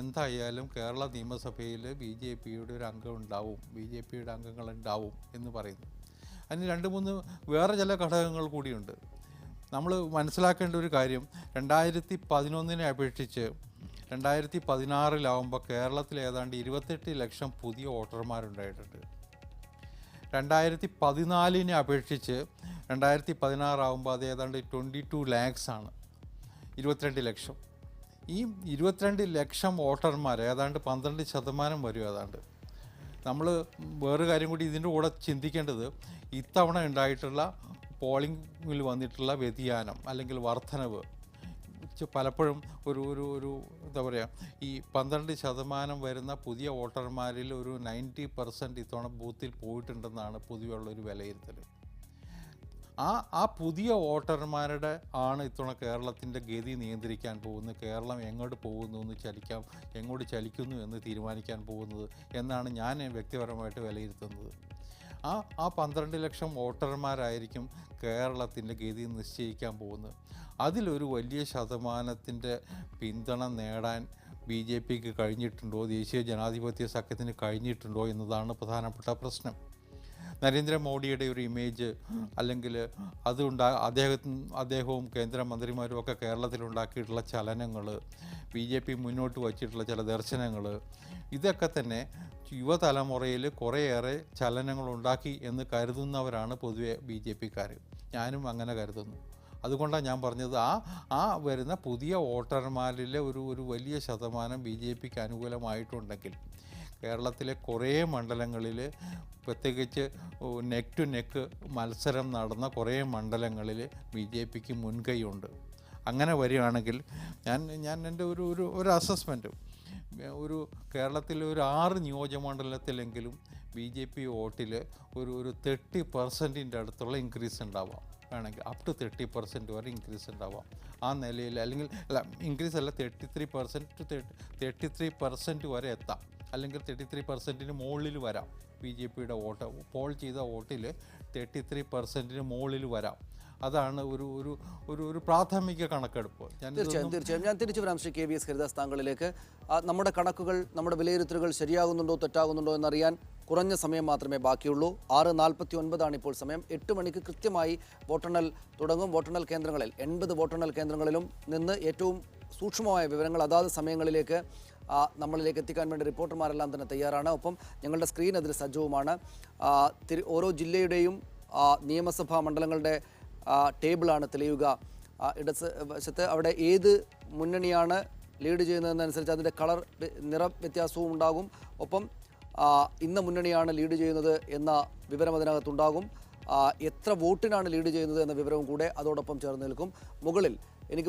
എന്തായാലും കേരള നിയമസഭയിൽ BJPയുടെ ഒരു അംഗം ഉണ്ടാവും, BJPയുടെ അംഗങ്ങളുണ്ടാവും എന്ന് പറയുന്നു. അതിന് 2-3 വേറെ ചില ഘടകങ്ങൾ കൂടിയുണ്ട്. നമ്മൾ മനസ്സിലാക്കേണ്ട ഒരു കാര്യം, 2011 അപേക്ഷിച്ച് 2016 കേരളത്തിൽ ഏതാണ്ട് 28 ലക്ഷം പുതിയ വോട്ടർമാരുണ്ടായിട്ടുണ്ട്. 2014 അപേക്ഷിച്ച് 2016 അത് ഏതാണ്ട് 22 ലാക്സാണ്, 22 ലക്ഷം. ഈ 22 ലക്ഷം വോട്ടർമാർ ഏതാണ്ട് 12% വരും. ഏതാണ്ട് നമ്മൾ വേറൊരു കാര്യം കൂടി ഇതിൻ്റെ കൂടെ ചിന്തിക്കേണ്ടത്, ഇത്തവണ ഉണ്ടായിട്ടുള്ള പോളിംഗിൽ വന്നിട്ടുള്ള വ്യതിയാനം അല്ലെങ്കിൽ വർധനവ് പലപ്പോഴും ഒരു എന്താ പറയുക, ഈ 12% വരുന്ന പുതിയ വോട്ടർമാരിൽ ഒരു 90% ഇത്തവണ ബൂത്തിൽ പോയിട്ടുണ്ടെന്നാണ് പൊതുവെയുള്ളൊരു വിലയിരുത്തൽ. ആ പുതിയ വോട്ടർമാരുടെ ആണ് ഇത്തവണ കേരളത്തിൻ്റെ ഗതി നിയന്ത്രിക്കാൻ പോകുന്നത്. കേരളം എങ്ങോട്ട് പോകുന്നു എങ്ങോട്ട് ചലിക്കുന്നു എന്ന് തീരുമാനിക്കാൻ പോകുന്നത് എന്നാണ് ഞാൻ വ്യക്തിപരമായിട്ട് വിലയിരുത്തുന്നത്. ആ 12 ലക്ഷം വോട്ടർമാരായിരിക്കും കേരളത്തിൻ്റെ ഗതി നിശ്ചയിക്കാൻ പോകുന്നത്. അതിലൊരു വലിയ ശതമാനത്തിൻ്റെ പിന്തുണ നേടാൻ BJPക്ക് കഴിഞ്ഞിട്ടുണ്ടോ, ദേശീയ ജനാധിപത്യ സഖ്യത്തിന് കഴിഞ്ഞിട്ടുണ്ടോ എന്നതാണ് പ്രധാനപ്പെട്ട പ്രശ്നം. നരേന്ദ്രമോദിയുടെ ഒരു ഇമേജ് അല്ലെങ്കിൽ അദ്ദേഹവും കേന്ദ്രമന്ത്രിമാരും ഒക്കെ കേരളത്തിലുണ്ടാക്കിയിട്ടുള്ള ചലനങ്ങൾ, BJP മുന്നോട്ട് വച്ചിട്ടുള്ള ചില ദർശനങ്ങൾ, ഇതൊക്കെ തന്നെ യുവതലമുറയിൽ കുറേയേറെ ചലനങ്ങളുണ്ടാക്കി എന്ന് കരുതുന്നവരാണ് പൊതുവെ BJPക്കാർ. ഞാനും അങ്ങനെ കരുതുന്നു. അതുകൊണ്ടാണ് ഞാൻ പറഞ്ഞത്, ആ വരുന്ന പുതിയ വോട്ടർമാരിലെ ഒരു വലിയ ശതമാനം BJPക്ക് അനുകൂലമായിട്ടുണ്ടെങ്കിൽ കേരളത്തിലെ കുറേ മണ്ഡലങ്ങളിൽ, പ്രത്യേകിച്ച് നെക്ക് ടു നെക്ക് മത്സരം നടന്ന കുറേ മണ്ഡലങ്ങളിൽ BJPക്ക് മുൻകൈയുണ്ട്. അങ്ങനെ വരികയാണെങ്കിൽ ഞാൻ എൻ്റെ ഒരു അസസ്മെൻറ്റ്, കേരളത്തിൽ ഒരു 6 നിയോജകമണ്ഡലത്തിലെങ്കിലും BJP വോട്ടിൽ ഒരു 30% അടുത്തുള്ള ഇൻക്രീസ് ഉണ്ടാവാം. വേണമെങ്കിൽ അപ് ടു 30% വരെ ഇൻക്രീസ് ഉണ്ടാവാം. ആ നിലയിൽ ഇൻക്രീസ് അല്ല, 33% വരെ എത്താം. അല്ലെങ്കിൽ 33% മുകളിൽ വരാം. BJPയുടെ വോട്ട്, പോൾ ചെയ്ത വോട്ടിൽ 33% മുകളിൽ വരാം. അതാണ് ഒരു പ്രാഥമിക കണക്കെടുപ്പ്. തീർച്ചയായും ഞാൻ തിരിച്ചു വരാം ശ്രീ KVS ഹരിദാസ് താങ്കളിലേക്ക്. നമ്മുടെ കണക്കുകൾ, നമ്മുടെ വിലയിരുത്തലുകൾ ശരിയാകുന്നുണ്ടോ തെറ്റാകുന്നുണ്ടോ എന്നറിയാൻ കുറഞ്ഞ സമയം മാത്രമേ ബാക്കിയുള്ളൂ. 6:49 ഇപ്പോൾ സമയം. 8 മണിക്ക് കൃത്യമായി വോട്ടെണ്ണൽ തുടങ്ങും. വോട്ടെണ്ണൽ കേന്ദ്രങ്ങളിൽ 80 വോട്ടെണ്ണൽ കേന്ദ്രങ്ങളിലും നിന്ന് ഏറ്റവും സൂക്ഷ്മമായ വിവരങ്ങൾ അതാത് സമയങ്ങളിലേക്ക് നമ്മളിലേക്ക് എത്തിക്കാൻ വേണ്ടി റിപ്പോർട്ടർമാരെല്ലാം തന്നെ തയ്യാറാണ്. ഒപ്പം ഞങ്ങളുടെ സ്ക്രീൻ അതിൽ സജ്ജവുമാണ്. ഓരോ ജില്ലയുടെയും നിയമസഭാ മണ്ഡലങ്ങളുടെ ടേബിളാണ് തെളിയുക. ഇടതുവശത്ത് അവിടെ ഏത് മുന്നണിയാണ് ലീഡ് ചെയ്യുന്നതെന്നനുസരിച്ച് അതിൻ്റെ നിറ വ്യത്യാസവും ഉണ്ടാകും. ഒപ്പം ഇന്ന മുന്നണിയാണ് ലീഡ് ചെയ്യുന്നത് എന്ന വിവരം അതിനകത്തുണ്ടാകും. എത്ര വോട്ടിനാണ് ലീഡ് ചെയ്യുന്നത് എന്ന വിവരവും കൂടെ അതോടൊപ്പം ചേർന്ന് നിൽക്കും.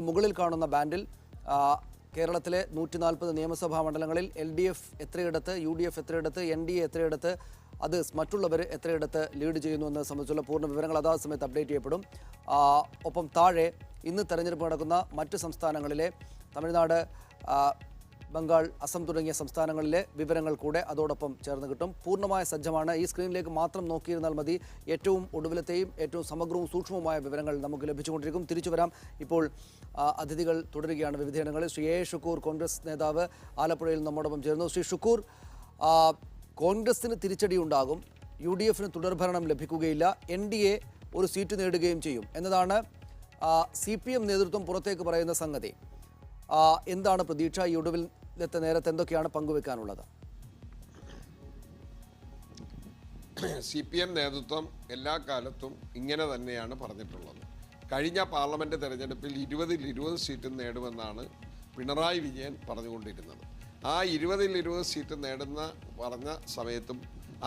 മുകളിൽ കാണുന്ന ബാൻഡിൽ കേരളത്തിലെ 140 നിയമസഭാ മണ്ഡലങ്ങളിൽ LDF എത്രയിടത്ത്, UDF എത്രയിടത്ത്, NDA എത്രയിടത്ത്, അത് മറ്റുള്ളവർ എത്രയിടത്ത് ലീഡ് ചെയ്യുന്നു എന്നത് സംബന്ധിച്ചുള്ള പൂർണ്ണ വിവരങ്ങൾ അതാത് സമയത്ത് അപ്ഡേറ്റ് ചെയ്യപ്പെടും. ഒപ്പം താഴെ ഇന്ന് തെരഞ്ഞെടുപ്പ് നടക്കുന്ന മറ്റ് സംസ്ഥാനങ്ങളിലെ തമിഴ്നാട്, ബംഗാൾ, അസം തുടങ്ങിയ സംസ്ഥാനങ്ങളിലെ വിവരങ്ങൾ കൂടെ അതോടൊപ്പം ചേർന്ന് കിട്ടും. പൂർണ്ണമായ സജ്ജമാണ്. ഈ സ്ക്രീനിലേക്ക് മാത്രം നോക്കിയിരുന്നാൽ മതി. ഏറ്റവും ഒടുവിലത്തെയും ഏറ്റവും സമഗ്രവും സൂക്ഷ്മവുമായ വിവരങ്ങൾ നമുക്ക് ലഭിച്ചുകൊണ്ടിരിക്കും. തിരിച്ചു വരാം. ഇപ്പോൾ അതിഥികൾ തുടരുകയാണ് വിവിധയിടങ്ങളിൽ. ശ്രീ എ ഷുക്കൂർ, കോൺഗ്രസ് നേതാവ്, ആലപ്പുഴയിൽ നമ്മോടൊപ്പം ചേർന്നു. ശ്രീ ഷുക്കൂർ, കോൺഗ്രസിന് തിരിച്ചടി ഉണ്ടാകും, UDF തുടർഭരണം ലഭിക്കുകയില്ല, NDA ഒരു സീറ്റ് നേടുകയും ചെയ്യും എന്നതാണ് CPM നേതൃത്വം പുറത്തേക്ക് പറയുന്ന സംഗതി. എന്താണ് പ്രതീക്ഷ? ഈ ഒടുവിലത്തെ നേരത്തെ എന്തൊക്കെയാണ് പങ്കുവെക്കാനുള്ളത്? CPM നേതൃത്വം എല്ലാ കാലത്തും ഇങ്ങനെ തന്നെയാണ് പറഞ്ഞിട്ടുള്ളത്. കഴിഞ്ഞ പാർലമെൻറ്റ് തെരഞ്ഞെടുപ്പിൽ 20 സീറ്റ് നേടുമെന്നാണ് പിണറായി വിജയൻ പറഞ്ഞുകൊണ്ടിരുന്നത്. ആ 20 സീറ്റ് നേടുന്ന പറഞ്ഞ സമയത്തും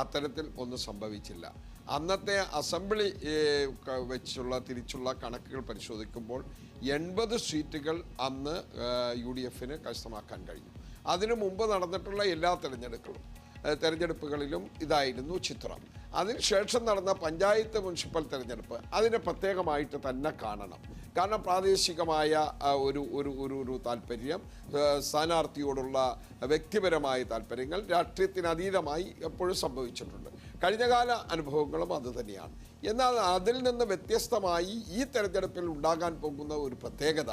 അത്തരത്തിൽ ഒന്നും സംഭവിച്ചില്ല. അന്നത്തെ അസംബ്ലി വെച്ചുള്ള തിരിച്ചുള്ള കണക്കുകൾ പരിശോധിക്കുമ്പോൾ 80 സീറ്റുകൾ അന്ന് UDF കരസ്ഥമാക്കാൻ കഴിഞ്ഞു. അതിനു മുമ്പ് നടന്നിട്ടുള്ള എല്ലാ തെരഞ്ഞെടുപ്പുകളിലും ഇതായിരുന്നു ചിത്രം. അതിനുശേഷം നടന്ന പഞ്ചായത്ത് മുനിസിപ്പൽ തെരഞ്ഞെടുപ്പ് അതിനെ പ്രത്യേകമായിട്ട് തന്നെ കാണണം. കാരണം പ്രാദേശികമായ ഒരു താല്പര്യം, സ്ഥാനാർത്ഥിയോടുള്ള വ്യക്തിപരമായ താല്പര്യങ്ങൾ രാഷ്ട്രീയത്തിനതീതമായി എപ്പോഴും സംഭവിച്ചിട്ടുണ്ട്. കഴിഞ്ഞകാല അനുഭവങ്ങളും അതുതന്നെയാണ്. എന്നാൽ അതിൽ നിന്ന് വ്യത്യസ്തമായി ഈ തെരഞ്ഞെടുപ്പിൽ ഉണ്ടാകാൻ പോകുന്ന ഒരു പ്രത്യേകത,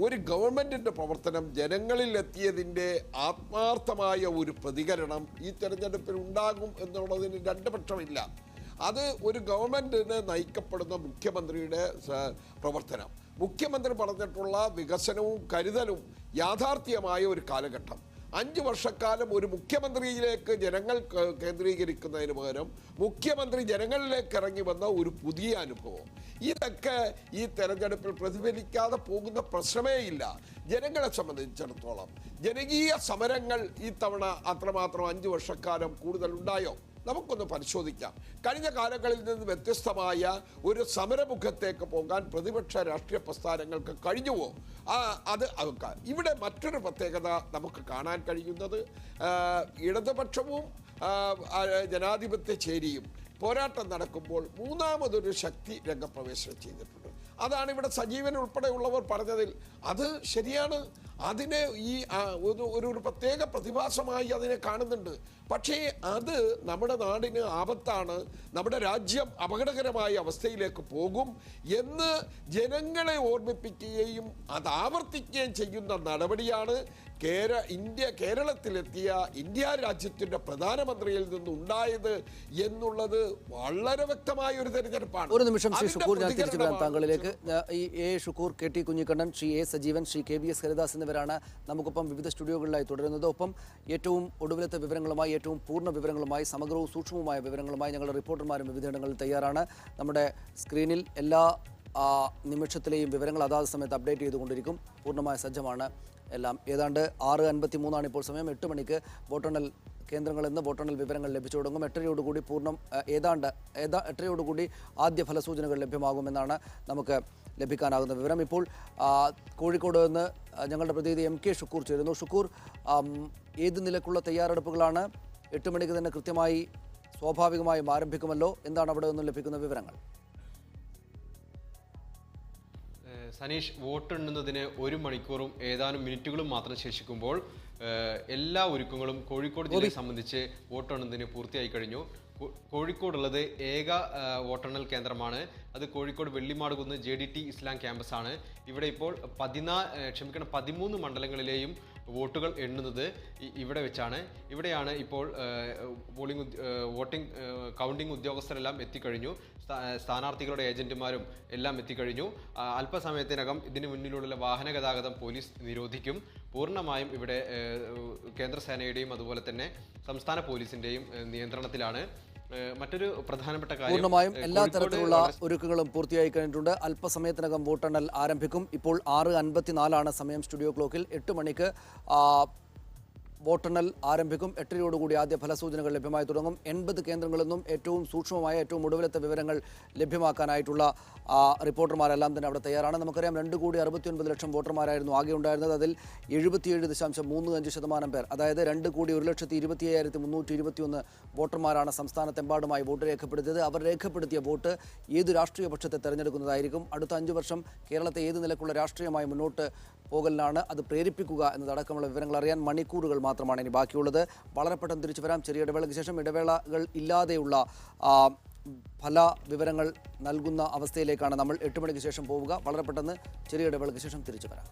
ഒരു ഗവൺമെൻറ്റിൻ്റെ പ്രവർത്തനം ജനങ്ങളിൽ എത്തിയതിൻ്റെ ആത്മാർത്ഥമായ ഒരു പ്രതികരണം ഈ തെരഞ്ഞെടുപ്പിൽ ഉണ്ടാകും എന്നുള്ളതിന് രണ്ട് പക്ഷമില്ല. അത് ഒരു ഗവൺമെൻറ്റിന് നയിക്കപ്പെടുന്ന മുഖ്യമന്ത്രിയുടെ പ്രവർത്തനം, മുഖ്യമന്ത്രി പറഞ്ഞിട്ടുള്ള വികസനവും കരുതലും യാഥാർത്ഥ്യമായ ഒരു കാലഘട്ടം. 5 വർഷക്കാലം ഒരു മുഖ്യമന്ത്രിയിലേക്ക് ജനങ്ങൾ കേന്ദ്രീകരിക്കുന്നതിന് പകരം മുഖ്യമന്ത്രി ജനങ്ങളിലേക്ക് ഇറങ്ങി വന്ന ഒരു പുതിയ അനുഭവം, ഇതൊക്കെ ഈ തെരഞ്ഞെടുപ്പിൽ പ്രതിഫലിക്കാതെ പോകുന്ന പ്രശ്നമേ ഇല്ല. ജനങ്ങളെ സംബന്ധിച്ചിടത്തോളം ജനകീയ സമരങ്ങൾ ഈ തവണ അത്രമാത്രം 5 വർഷക്കാലം കൂടുതൽ ഉണ്ടായോ? നമുക്കൊന്ന് പരിശോധിക്കാം. കഴിഞ്ഞ കാലങ്ങളിൽ നിന്ന് വ്യത്യസ്തമായ ഒരു സമരമുഖത്തേക്ക് പോകാൻ പ്രതിപക്ഷ രാഷ്ട്രീയ പ്രസ്ഥാനങ്ങൾക്ക് കഴിഞ്ഞുവോ? അത് ഇവിടെ മറ്റൊരു പ്രത്യേകത നമുക്ക് കാണാൻ കഴിയുന്നത്, ഇടതുപക്ഷവും ജനാധിപത്യ ചേരിയും പോരാട്ടം നടക്കുമ്പോൾ മൂന്നാമതൊരു ശക്തി രംഗപ്രവേശനം ചെയ്തിട്ടുണ്ട്. അതാണ് ഇവിടെ സജീവൻ ഉൾപ്പെടെയുള്ളവർ പറഞ്ഞതിൽ അത് ശരിയാണ്. അതിനെ ഈ ഒരു പ്രത്യേക പ്രതിഭാസമായി അതിനെ കാണുന്നുണ്ട്. പക്ഷേ അത് നമ്മുടെ നാടിന് ആപത്താണ്, നമ്മുടെ രാജ്യം അപകടകരമായ അവസ്ഥയിലേക്ക് പോകും എന്ന് ജനങ്ങളെ ഓർമ്മിപ്പിക്കുകയും അത് ആവർത്തിക്കുകയും ചെയ്യുന്ന നടപടിയാണ് കേരളത്തിലെത്തിയ ഇന്ത്യ രാജ്യത്തിൻ്റെ പ്രധാനമന്ത്രിയിൽ നിന്നുണ്ടായത് എന്നുള്ളത് വളരെ വ്യക്തമായ ഒരു തെരഞ്ഞെടുപ്പാണ്. ഒരു നിമിഷം ശ്രീ ഷുക്കൂർ, ഞാൻ തിരിച്ചു വരാം താങ്കളിലേക്ക്. ഈ A Shukkoor, KT Kunhikannan, Sri A Sajeevan, Sri KVS Haridas എന്നിവരാണ് നമുക്കൊപ്പം വിവിധ സ്റ്റുഡിയോകളിലായി തുടരുന്നത്. ഒപ്പം ഏറ്റവും ഒടുവിലത്തെ വിവരങ്ങളുമായി, ഏറ്റവും പൂർണ്ണ വിവരങ്ങളുമായി, സമഗ്രവും സൂക്ഷ്മവുമായ വിവരങ്ങളുമായി ഞങ്ങളുടെ റിപ്പോർട്ടർമാരും വിവിധയിടങ്ങളിൽ തയ്യാറാണ്. നമ്മുടെ സ്ക്രീനിൽ എല്ലാ നിമിഷത്തിലെയും വിവരങ്ങൾ അതാത് സമയത്ത് അപ്ഡേറ്റ് ചെയ്തുകൊണ്ടിരിക്കും. പൂർണ്ണമായ സജ്ജമാണ് എല്ലാം. ഏതാണ്ട് 6:53 ഇപ്പോൾ സമയം. 8 മണിക്ക് വോട്ടെണ്ണൽ കേന്ദ്രങ്ങളിൽ നിന്ന് വോട്ടെണ്ണൽ വിവരങ്ങൾ ലഭിച്ചു തുടങ്ങും. 8:30യോടുകൂടി ഏതാണ്ട് 8:30യോടുകൂടി ആദ്യ ഫലസൂചനകൾ ലഭ്യമാകുമെന്നാണ് നമുക്ക് ലഭിക്കാനാകുന്ന വിവരം. ഇപ്പോൾ കോഴിക്കോട് നിന്ന് ഞങ്ങളുടെ പ്രതിനിധി MK ഷുക്കൂർ ചേരുന്നു. ഷുക്കൂർ, ഏത് നിലക്കുള്ള തയ്യാറെടുപ്പുകളാണ്? 8 മണിക്ക് തന്നെ കൃത്യമായി സ്വാഭാവികമായും ആരംഭിക്കുമല്ലോ. എന്താണ് അവിടെ നിന്നും ലഭിക്കുന്ന വിവരങ്ങൾ? സനീഷ്, വോട്ടെണ്ണുന്നതിന് 1 മണിക്കൂറും ഏതാനും മിനിറ്റുകളും മാത്രം ശേഷിക്കുമ്പോൾ എല്ലാ ഒരുക്കങ്ങളും കോഴിക്കോട് ജില്ലയെ സംബന്ധിച്ച് വോട്ടെണ്ണുന്നതിന് പൂർത്തിയായി കഴിഞ്ഞു. കോഴിക്കോടുള്ളത് ഏക വോട്ടെണ്ണൽ കേന്ദ്രമാണ്. അത് കോഴിക്കോട് വെള്ളിമാടുകുന്ന് JDT ഇസ്ലാം ക്യാമ്പസാണ്. ഇവിടെ ഇപ്പോൾ 13 മണ്ഡലങ്ങളിലെയും വോട്ടുകൾ എണ്ണുന്നത് ഇവിടെ വെച്ചാണ്. ഇവിടെയാണ് ഇപ്പോൾ വോട്ടിംഗ് കൗണ്ടിംഗ് ഉദ്യോഗസ്ഥരെല്ലാം എത്തിക്കഴിഞ്ഞു. സ്ഥാനാർത്ഥികളുടെ ഏജന്റുമാരും എല്ലാം എത്തിക്കഴിഞ്ഞു. അല്പസമയത്തിനകം ഇതിന് മുന്നിലുള്ള വാഹന ഗതാഗതം പോലീസ് നിരോധിക്കും. പൂർണ്ണമായും ഇവിടെ കേന്ദ്രസേനയുടെയും അതുപോലെ തന്നെ സംസ്ഥാന പോലീസിന്റെയും നിയന്ത്രണത്തിലാണ്. മറ്റൊരു പ്രധാനപ്പെട്ട കാര്യം, പൂർണ്ണമായും എല്ലാ തരത്തിലുള്ള ഒരുക്കങ്ങളും പൂർത്തിയായി കഴിഞ്ഞിട്ടുണ്ട്. അല്പസമയത്തിനകം വോട്ടെണ്ണൽ ആരംഭിക്കും. ഇപ്പോൾ 6:54 സമയം സ്റ്റുഡിയോ ക്ലോക്കിൽ. 8 മണിക്ക് വോട്ടെണ്ണൽ ആരംഭിക്കും. 8:00 ആദ്യ ഫലസൂചനകൾ ലഭ്യമായി തുടങ്ങും. 80 കേന്ദ്രങ്ങളിൽ നിന്നും ഏറ്റവും സൂക്ഷ്മമായ ഏറ്റവും ഒടുവിലത്തെ വിവരങ്ങൾ ലഭ്യമാക്കാനായിട്ടുള്ള റിപ്പോർട്ടർമാരെല്ലാം തന്നെ അവിടെ തയ്യാറാണ്. നമുക്കറിയാം 2,69,00,000 വോട്ടർമാരായിരുന്നു ആകെ ഉണ്ടായിരുന്നത്. അതിൽ 77.35% പേർ, അതായത് 2,01,25,321 വോട്ടർമാരാണ് സംസ്ഥാനത്തെമ്പാടുമായി വോട്ട് രേഖപ്പെടുത്തിയത്. അവർ രേഖപ്പെടുത്തിയ വോട്ട് ഏത് രാഷ്ട്രീയ പക്ഷത്തെ തെരഞ്ഞെടുക്കുന്നതായിരിക്കും. അടുത്ത 5 വർഷം കേരളത്തെ ഏത് നിലക്കുള്ള രാഷ്ട്രീയമായി മുന്നോട്ട് പോകലിനാണ് അത് പ്രേരിപ്പിക്കുക എന്നതടക്കമുള്ള വിവരങ്ങൾ അറിയാൻ മണിക്കൂറുകൾ മാത്രമാണ് ഇനി ബാക്കിയുള്ളത്. വളരെ പെട്ടെന്ന് തിരിച്ചു വരാം. ചെറിയ ഇടവേളയ്ക്ക് ശേഷം ഇടവേളകൾ ഇല്ലാതെയുള്ള ഫല വിവരങ്ങൾ നൽകുന്ന അവസ്ഥയിലേക്കാണ് നമ്മൾ 8 മണിക്ക് ശേഷം പോവുക. വളരെ പെട്ടെന്ന് ചെറിയ ഇടവേളയ്ക്ക് ശേഷം തിരിച്ചു വരാം.